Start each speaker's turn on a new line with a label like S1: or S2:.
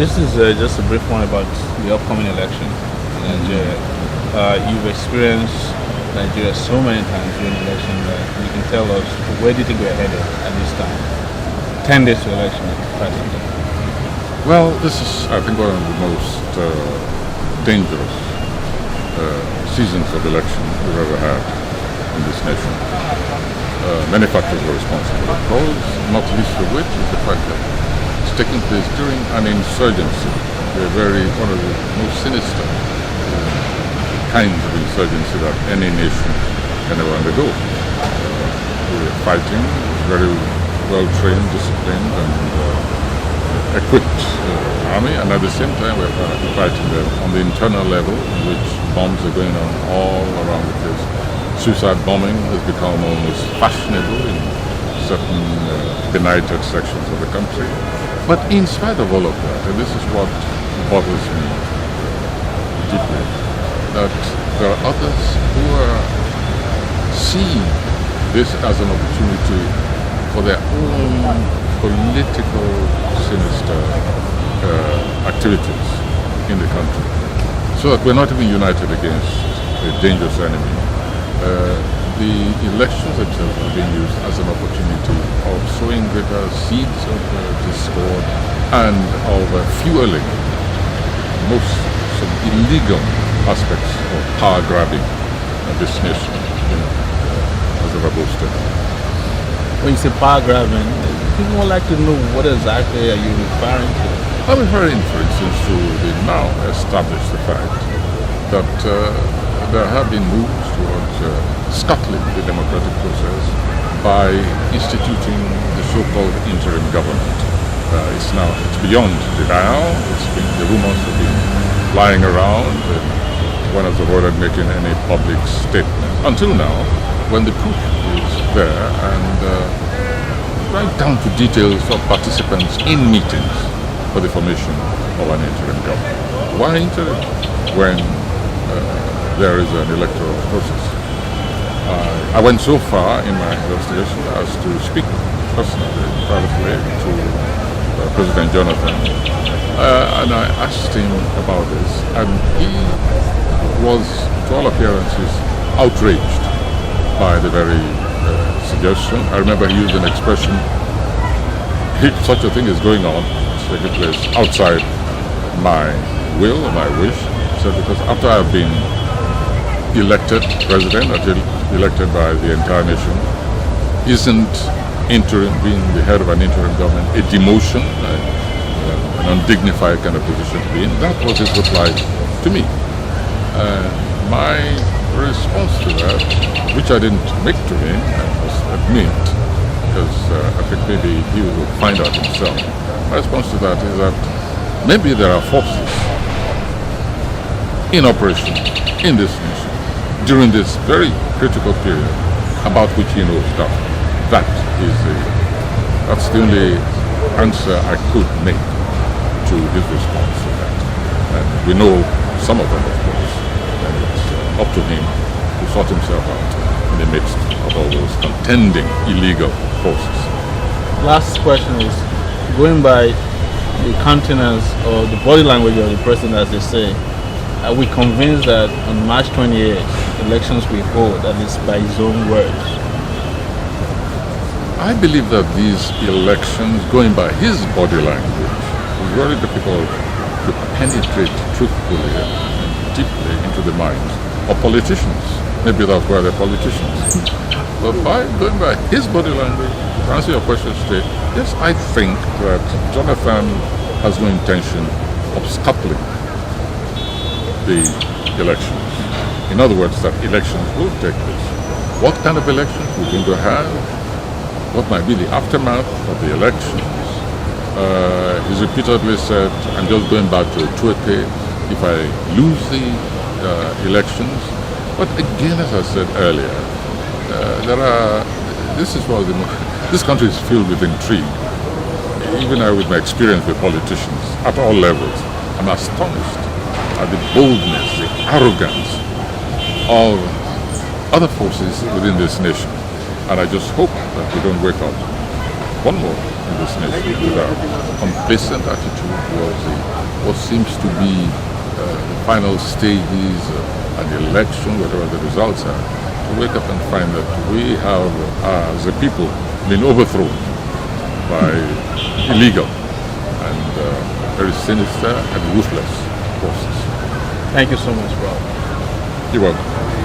S1: This is just a brief one about the upcoming election in Nigeria. You've experienced Nigeria so many times during the election that you can tell us where do you think we're headed at this time? 10 days to election, practically.
S2: Well, this is, I think, one of the most dangerous seasons of election we've ever had in this nation. Many factors are responsible. The cause, not least of which, is the fact that it's taking place during an insurgency. One of the most sinister kinds of insurgency that any nation can ever undergo. We're fighting very well-trained, disciplined, and equipped army, and at the same time we're fighting them on the internal level, in which bombs are going on all around the place. Suicide bombing has become almost fashionable in certain benighted sections of the country. But in spite of all of that, and this is what bothers me deeply, that there are others who are seeing this as an opportunity for their own political sinister activities in the country, so that we're not even united against a dangerous enemy. The elections themselves are being used as an opportunity of sowing greater seeds of discord and of fueling some illegal aspects of power grabbing of this nation, as ever boasted.
S1: When you say power grabbing, people would like to know what exactly are you referring to?
S2: I'm referring, for instance, to the now established fact that there have been moves towards scuttling the democratic process by instituting the so-called interim government. It's beyond denial. The rumors have been lying around, and one has avoided making any public statement until now, when the proof is there, and right down to details of participants in meetings for the formation of an interim government. Why interim? When there is an electoral process. I went so far in my investigation as to speak personally, privately, to President Jonathan, and I asked him about this, and he was, to all appearances, outraged by the very suggestion. I remember he used an expression, if such a thing is going on, it's taking place outside my will or my wish. So because after I've been elected president, elected by the entire nation, isn't interim, being the head of an interim government, a demotion, an undignified kind of position to be in? That was his reply to me. My response to that, which I didn't make to him, I must admit, because I think maybe he will find out himself. My response to that is that maybe there are forces in operation in this nation during this very critical period about which he knows nothing. That's the only answer I could make to his response to that. And we know some of them, of course, and it's up to him to sort himself out in the midst of all those contending illegal forces.
S1: Last question is, going by the countenance or the body language of the president, as they say, are we convinced that on March 28th, elections will hold, at least by his own words?
S2: I believe that these elections, going by his body language, is very difficult to penetrate truthfully and deeply into the minds of politicians. Maybe that's why they're politicians. But going by his body language, to answer your question straight, yes, I think that Jonathan has no intention of scuttling the elections. In other words, that elections will take place. What kind of elections we're going to have? What might be the aftermath of the elections? He's repeatedly said, I'm just going back to Tuete if I lose the elections. But again, as I said earlier, this country is filled with intrigue. Even I, with my experience with politicians at all levels, I'm astonished at the boldness, the arrogance of other forces within this nation. And I just hope that we don't wake up one more in this nation with a complacent attitude towards what seems to be the final stages of an election, whatever the results are, to wake up and find that we have, as a people, been overthrown by illegal and very sinister and ruthless forces.
S1: Thank you so much, Prof.
S2: You're welcome.